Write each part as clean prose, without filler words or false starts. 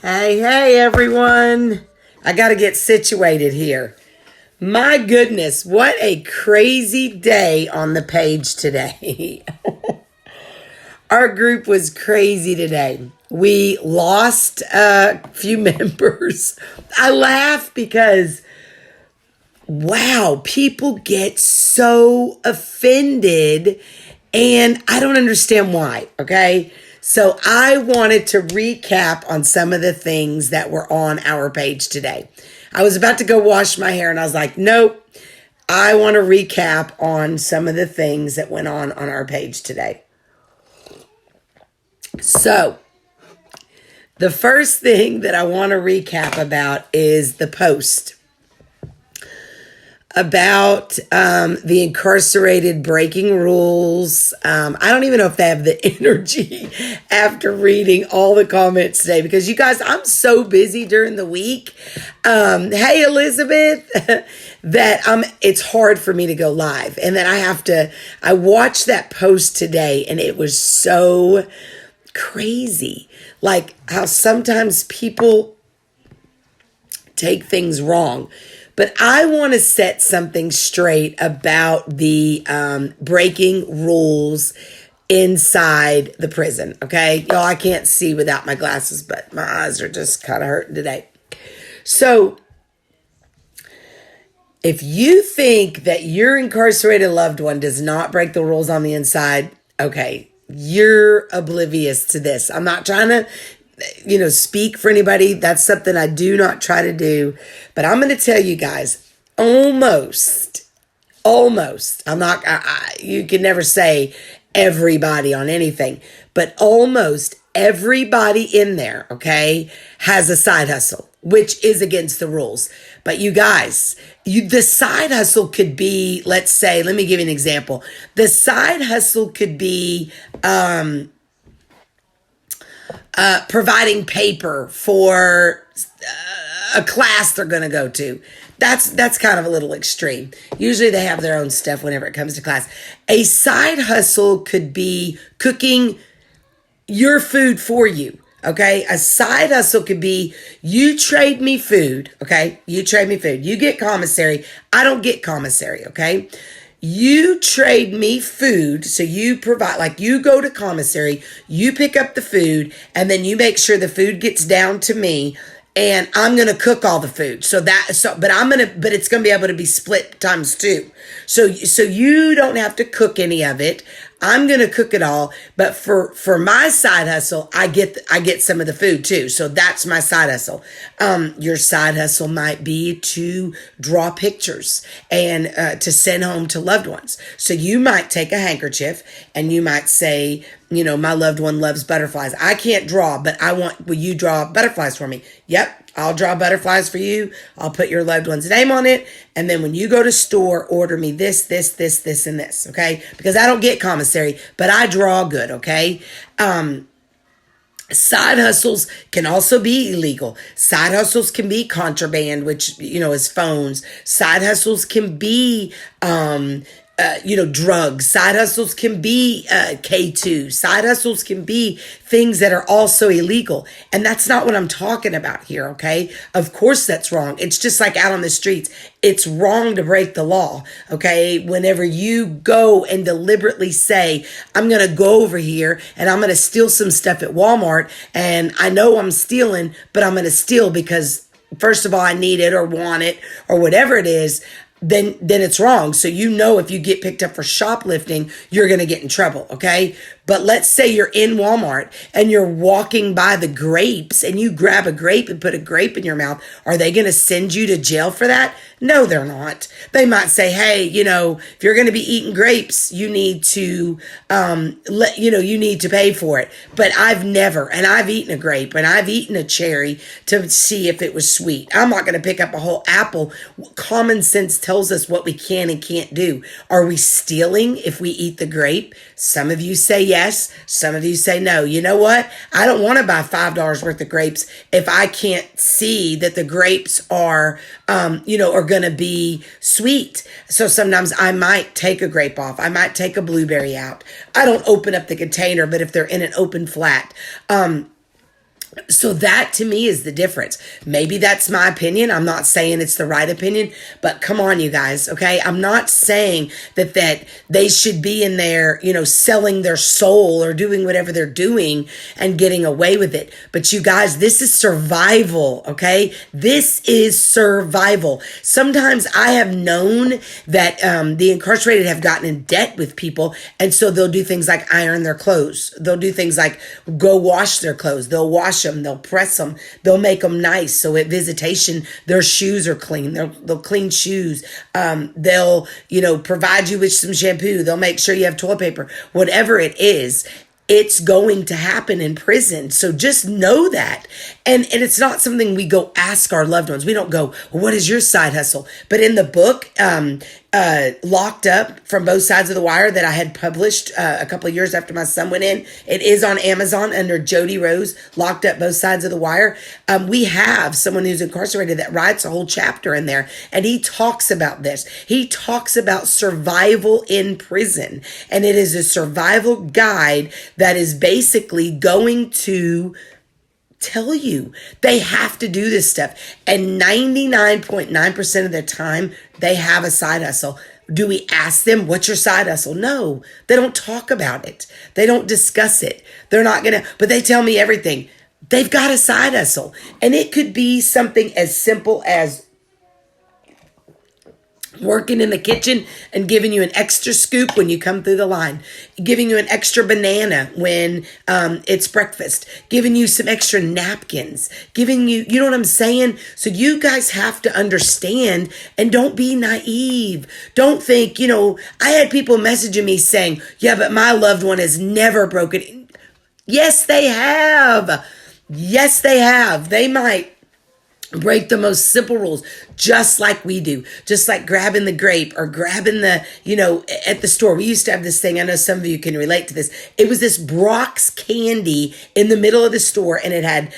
Hey, everyone. I got to get situated here. My goodness, what a crazy day on the page today. Our group was crazy today. We lost a few members. I laugh because, wow, people get so offended and I don't understand why, okay? So I wanted to recap on some of the things that were on our page today. I was about to go wash my hair and I was like, nope, I want to recap on some of the things that went on our page today. So the first thing that I want to recap about is the post about the incarcerated breaking rules. I don't even know if they have the energy after reading all the comments today because you guys, I'm so busy during the week. Hey, Elizabeth, that it's hard for me to go live. And then I watched that post today and it was so crazy. Like how sometimes people take things wrong. But I want to set something straight about the breaking rules inside the prison, okay? Y'all, I can't see without my glasses, but my eyes are just kind of hurting today. So, if you think that your incarcerated loved one does not break the rules on the inside, okay, you're oblivious to this. I'm not trying to speak for anybody. That's something I do not try to do. But I'm going to tell you guys, almost, you can never say everybody on anything, but almost everybody in there, okay, has a side hustle, which is against the rules. But you guys, the side hustle could be, let's say, let me give you an example. The side hustle could be, providing paper for a class they're going to go to. That's kind of a little extreme. Usually they have their own stuff whenever it comes to class. A side hustle could be cooking your food for you. Okay. A side hustle could be you trade me food. Okay. You trade me food. You get commissary. I don't get commissary. Okay. You trade me food, so you provide, like you go to commissary, you pick up the food, and then you make sure the food gets down to me, and I'm gonna cook all the food. But it's gonna be able to be split times two. So you don't have to cook any of it. I'm gonna cook it all, but for my side hustle, I get some of the food too. So that's my side hustle. Your side hustle might be to draw pictures and to send home to loved ones. So you might take a handkerchief and you might say, my loved one loves butterflies. I can't draw, but will you draw butterflies for me? Yep. I'll draw butterflies for you. I'll put your loved one's name on it. And then when you go to store, order me this, and this. Okay. Because I don't get commissary, but I draw good. Okay. Side hustles can also be illegal. Side hustles can be contraband, which, is phones. Side hustles can be, drugs. Side hustles can be K2. Side hustles can be things that are also illegal. And that's not what I'm talking about here, okay? Of course that's wrong. It's just like out on the streets. It's wrong to break the law, okay? Whenever you go and deliberately say, I'm going to go over here and I'm going to steal some stuff at Walmart, and I know I'm stealing, but I'm going to steal because first of all, I need it or want it or whatever it is, then it's wrong. So if you get picked up for shoplifting, you're going to get in trouble, okay? But let's say you're in Walmart and you're walking by the grapes and you grab a grape and put a grape in your mouth. Are they going to send you to jail for that? No, they're not. They might say, hey, if you're going to be eating grapes, you need to, you need to pay for it. But I've eaten a grape and I've eaten a cherry to see if it was sweet. I'm not going to pick up a whole apple. Common sense tells us what we can and can't do. Are we stealing if we eat the grape? Some of you say yes. Some of you say no. You know what? I don't want to buy $5 worth of grapes if I can't see that the grapes are going to be sweet. So sometimes I might take a grape off. I might take a blueberry out. I don't open up the container, but if they're in an open flat, So that to me is the difference. Maybe that's my opinion. I'm not saying it's the right opinion, but come on, you guys. Okay. I'm not saying that they should be in there, selling their soul or doing whatever they're doing and getting away with it. But you guys, this is survival. Okay. This is survival. Sometimes I have known that, the incarcerated have gotten in debt with people. And so they'll do things like iron their clothes. They'll do things like go wash their clothes. They'll wash them. They'll press them. They'll make them nice. So at visitation, their shoes are clean. They'll clean shoes. They'll, provide you with some shampoo. They'll make sure you have toilet paper. Whatever it is, it's going to happen in prison. So just know that. And it's not something we go ask our loved ones. We don't go, well, what is your side hustle? But in the book, Locked Up from Both Sides of the Wire that I had published a couple of years after my son went in, it is on Amazon under Jody Rose, Locked Up Both Sides of the Wire. We have someone who's incarcerated that writes a whole chapter in there, and he talks about this. He talks about survival in prison, and it is a survival guide that is basically going to tell you they have to do this stuff. And 99.9% of the time, they have a side hustle. Do we ask them, what's your side hustle? No, they don't talk about it. They don't discuss it. They're not going to, but they tell me everything. They've got a side hustle. And it could be something as simple as working in the kitchen and giving you an extra scoop when you come through the line, giving you an extra banana when it's breakfast, giving you some extra napkins, giving you, you know what I'm saying? So you guys have to understand and don't be naive. Don't think, I had people messaging me saying, yeah, but my loved one has never broken. Yes, they have. Yes, they have. They might break the most simple rules, just like we do, just like grabbing the grape or grabbing the, at the store. We used to have this thing. I know some of you can relate to this. It was this Brock's candy in the middle of the store. And it had,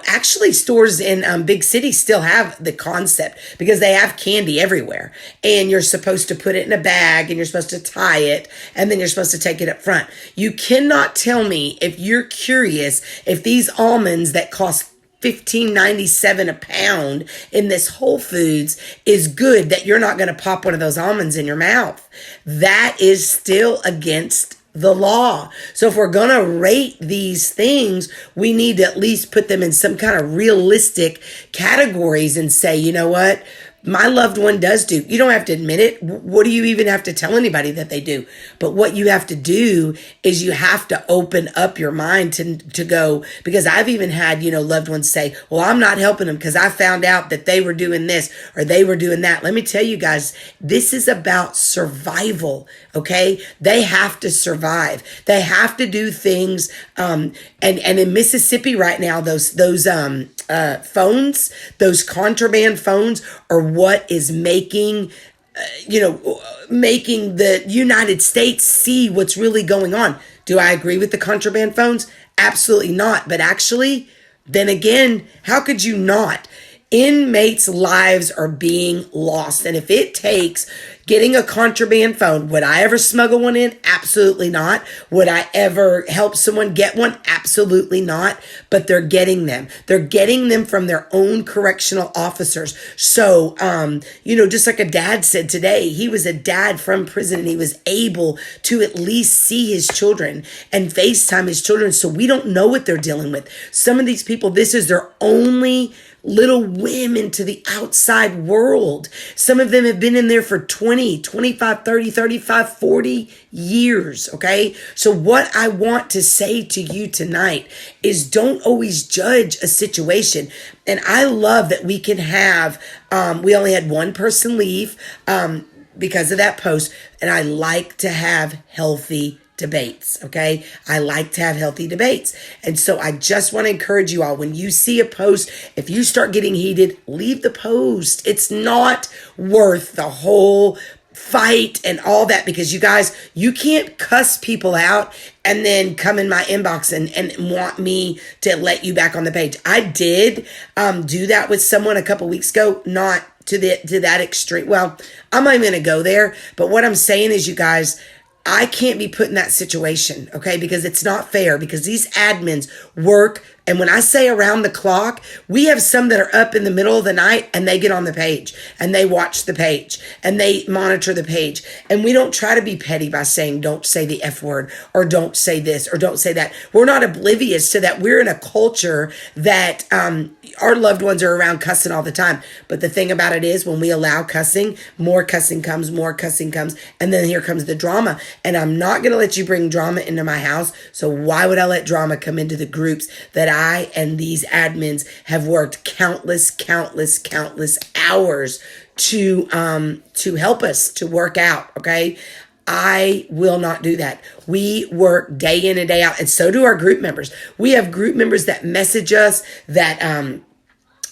actually stores in big cities still have the concept because they have candy everywhere. And you're supposed to put it in a bag and you're supposed to tie it. And then you're supposed to take it up front. You cannot tell me, if you're curious, if these almonds that cost $15.97 a pound in this Whole Foods is good, that you're not going to pop one of those almonds in your mouth. That is still against the law. So if we're going to rate these things, we need to at least put them in some kind of realistic categories and say, you know what? My loved one does do. You don't have to admit it. What do you even have to tell anybody that they do? But what you have to do is you have to open up your mind to go, because I've even had, loved ones say, well, I'm not helping them because I found out that they were doing this or they were doing that. Let me tell you guys, this is about survival. Okay. They have to survive. They have to do things. And in Mississippi right now, those phones, those contraband phones are what is making the United States see what's really going on. Do I agree with the contraband phones? Absolutely not. But actually, then again, how could you not? Inmates' lives are being lost. And if it takes getting a contraband phone, would I ever smuggle one in? Absolutely not. Would I ever help someone get one? Absolutely not. But they're getting them. They're getting them from their own correctional officers. So, just like a dad said today, he was a dad from prison and he was able to at least see his children and FaceTime his children. So we don't know what they're dealing with. Some of these people, this is their only little whim into the outside world. Some of them have been in there for 20, 25, 30, 35, 40 years. Okay. So what I want to say to you tonight is don't always judge a situation. And I love that we can have, we only had one person leave, because of that post. And I like to have healthy debates. Okay. I like to have healthy debates. And so I just want to encourage you all, when you see a post, if you start getting heated, leave the post. It's not worth the whole fight and all that, because you guys, you can't cuss people out and then come in my inbox and want me to let you back on the page. I did do that with someone a couple weeks ago, not to that extreme. Well, I'm not even going to go there. But what I'm saying is, you guys, I can't be put in that situation, okay? Because it's not fair, because these admins work And when I say around the clock, we have some that are up in the middle of the night and they get on the page and they watch the page and they monitor the page. And we don't try to be petty by saying, don't say the F word or don't say this or don't say that. We're not oblivious to that. We're in a culture that our loved ones are around cussing all the time. But the thing about it is when we allow cussing, more cussing comes, and then here comes the drama. And I'm not going to let you bring drama into my house. So why would I let drama come into the groups that I and these admins have worked countless hours to help us to work out, okay? I will not do that. We work day in and day out, and so do our group members. We have group members that message us, that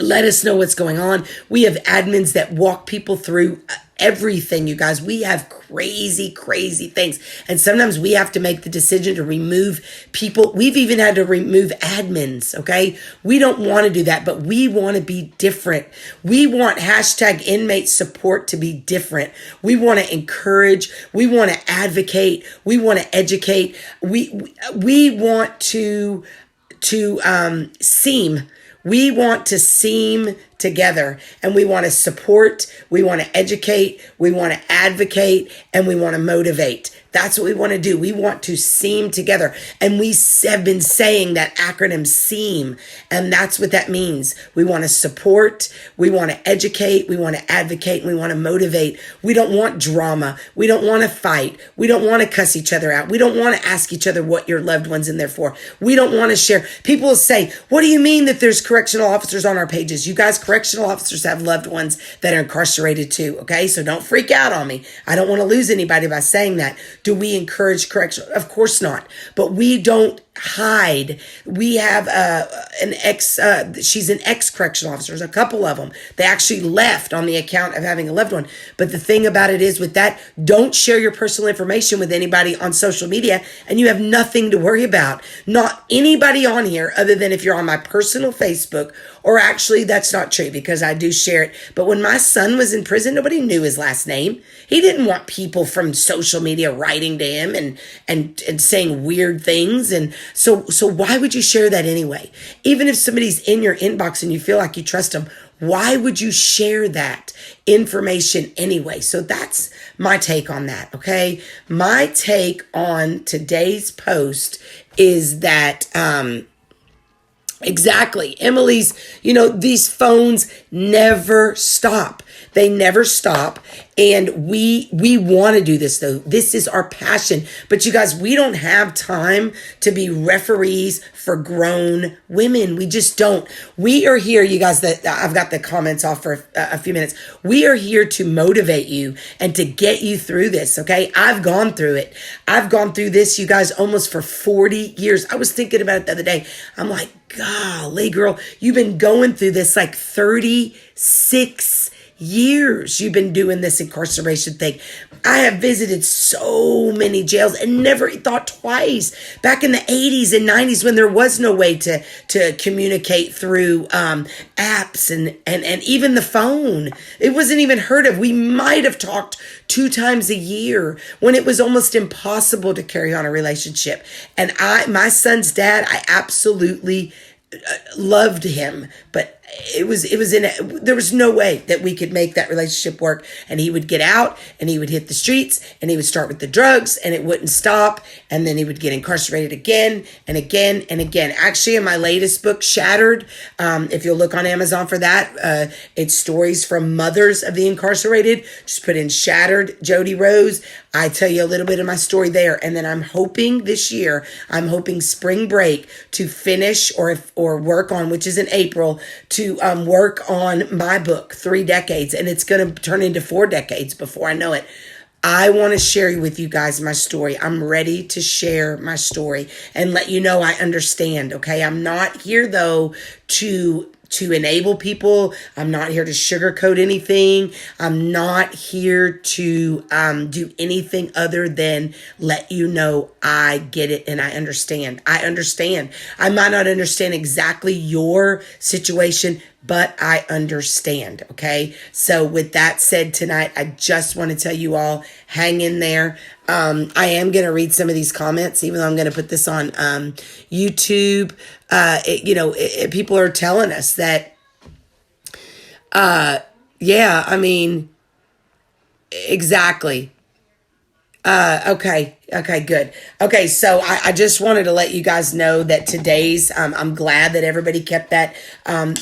let us know what's going on. We have admins that walk people through everything, you guys. We have crazy things. And sometimes we have to make the decision to remove people. We've even had to remove admins, okay? We don't want to do that, but we want to be different. We want #inmate support to be different. We want to encourage. We want to advocate. We want to educate. We want to seem. We want to seem together, and we want to support, we want to educate, we want to advocate, and we want to motivate. That's what we want to do. We want to seem together. And we have been saying that acronym SEAM, and that's what that means. We want to support, we want to educate, we want to advocate, and we want to motivate. We don't want drama. We don't want to fight. We don't want to cuss each other out. We don't want to ask each other what your loved one's in there for. We don't want to share. People will say, what do you mean that there's correctional officers on our pages? You guys, correctional officers have loved ones that are incarcerated too, okay? So don't freak out on me. I don't want to lose anybody by saying that. Do we encourage correction? Of course not. But we don't hide. We have she's an ex-correctional officer. There's a couple of them. They actually left on the account of having a loved one. But the thing about it is with that, don't share your personal information with anybody on social media, and you have nothing to worry about. Not anybody on here other than if you're on my personal Facebook, or actually that's not true because I do share it. But when my son was in prison, nobody knew his last name. He didn't want people from social media writing to him and saying weird things. And so why would you share that anyway? Even if somebody's in your inbox and you feel like you trust them, why would you share that information anyway? So that's my take on that, okay? My take on today's post is that, exactly. Emily's, these phones never stop. They never stop. And we want to do this though. This is our passion. But you guys, we don't have time to be referees for grown women. We just don't. We are here, you guys, that I've got the comments off for a few minutes. We are here to motivate you and to get you through this. Okay. I've gone through it. I've gone through this, you guys, almost for 40 years. I was thinking about it the other day. I'm like, golly, girl, you've been going through this like 36 years. You've been doing this incarceration thing. I have visited so many jails and never thought twice. Back in the 80s and 90s when there was no way to communicate through apps and even the phone. It wasn't even heard of. We might have talked 2 times a year when it was almost impossible to carry on a relationship. And my son's dad, I absolutely loved him, but there was no way that we could make that relationship work. And he would get out and he would hit the streets and he would start with the drugs and it wouldn't stop. And then he would get incarcerated again and again and again. Actually, in my latest book, Shattered, if you'll look on Amazon for that, it's stories from mothers of the incarcerated. Just put in Shattered, Jody Rose. I tell you a little bit of my story there. And then I'm hoping this year, spring break to finish or work on, which is in April, to work on my book, 3 decades. And it's going to turn into 4 decades before I know it. I want to share with you guys my story. I'm ready to share my story and let you know I understand, okay? I'm not here, though, to enable people. I'm not here to sugarcoat anything. I'm not here to do anything other than let you know I get it and I understand. I understand. I might not understand exactly your situation, but I understand. Okay. So with that said tonight, I just want to tell you all, hang in there. I am going to read some of these comments, even though I'm going to put this on, YouTube. People are telling us that, yeah, I mean, exactly. Okay, good. Okay, so I just wanted to let you guys know that today's, I'm glad that everybody kept that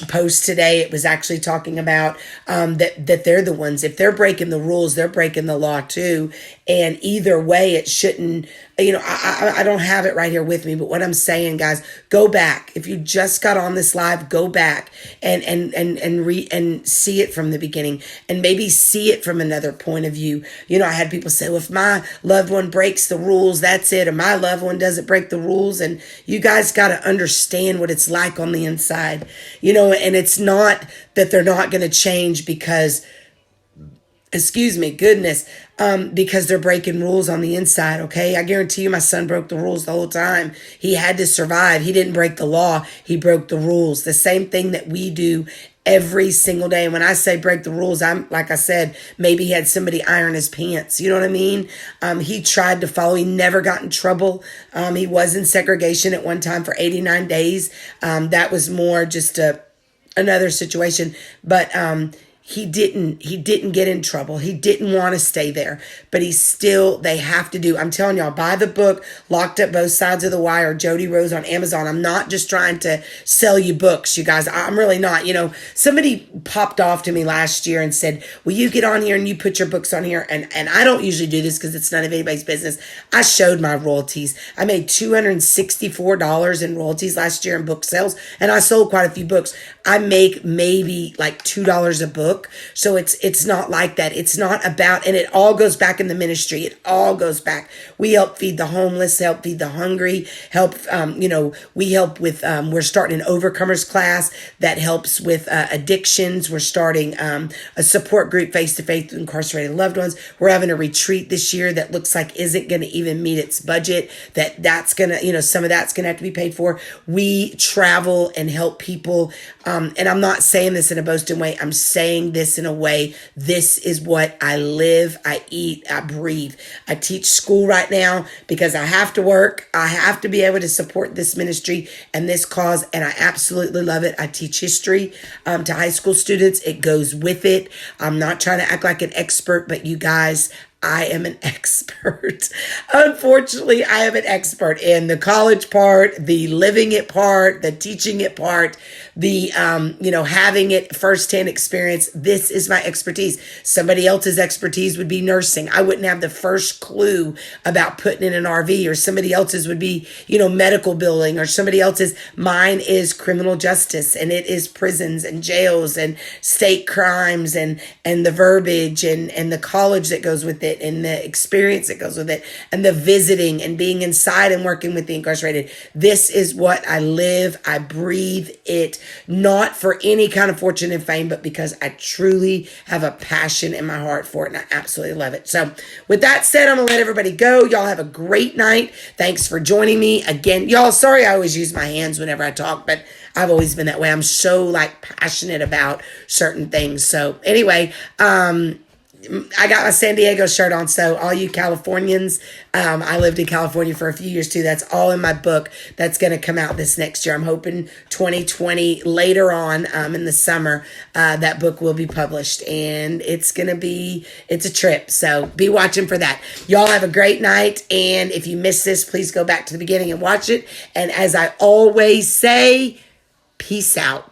post today. It was actually talking about that they're the ones, if they're breaking the rules, they're breaking the law too. And either way, it shouldn't, I don't have it right here with me, but what I'm saying, guys, go back. If you just got on this live, go back and see it from the beginning, and maybe see it from another point of view. I had people say, well, if my loved one breaks the rules, that's it, or my loved one doesn't break the rules. And you guys got to understand what it's like on the inside, and it's not that they're not going to change because, because they're breaking rules on the inside. Okay. I guarantee you my son broke the rules the whole time. He had to survive. He didn't break the law. He broke the rules. The same thing that we do every single day. And when I say break the rules, I'm, like I said, maybe he had somebody iron his pants. You know what I mean? He tried to follow. He never got in trouble. He was in segregation at one time for 89 days. That was more just another situation, but, he didn't get in trouble. He didn't want to stay there, but they have to do. I'm telling y'all, buy the book, Locked Up Both Sides of the Wire, Jody Rose on Amazon. I'm not just trying to sell you books, you guys. I'm really not. Somebody popped off to me last year and said, will you get on here and you put your books on here? And I don't usually do this because it's none of anybody's business. I showed my royalties. I made $264 in royalties last year in book sales, and I sold quite a few books. I make maybe like $2 a book. So it's not like that. It's not about, and it all goes back in the ministry. It all goes back. We help feed the homeless, help feed the hungry, we help with, we're starting an overcomers class that helps with addictions. We're starting a support group face-to-face with incarcerated loved ones. We're having a retreat this year that looks like isn't going to even meet its budget. That's going to, some of that's going to have to be paid for. We travel and help people. And I'm not saying this in a boasting way. I'm saying this in a way, this is what I live, I eat, I breathe. I teach school right now because I have to work. I have to be able to support this ministry and this cause, and I absolutely love it. I teach history to high school students. It goes with it. I'm not trying to act like an expert, but you guys, I am an expert. Unfortunately, I am an expert in the college part, the living it part, the teaching it part, the, having it firsthand experience. This is my expertise. Somebody else's expertise would be nursing. I wouldn't have the first clue about putting in an RV, or somebody else's would be, medical billing, or somebody else's. Mine is criminal justice, and it is prisons and jails and state crimes and the verbiage and the college that goes with it, and the experience that goes with it, and the visiting and being inside and working with the incarcerated. This is what I live. I breathe it, not for any kind of fortune and fame, but because I truly have a passion in my heart for it, and I absolutely love it. So with that said, I'm gonna let everybody go. Y'all have a great night. Thanks for joining me again. Y'all, sorry I always use my hands whenever I talk, but I've always been that way. I'm so passionate about certain things. So anyway, I got my San Diego shirt on, so all you Californians, I lived in California for a few years too. That's all in my book that's going to come out this next year. I'm hoping 2020, later on in the summer, that book will be published, and it's a trip. So be watching for that. Y'all have a great night, and if you missed this, please go back to the beginning and watch it. And as I always say, peace out.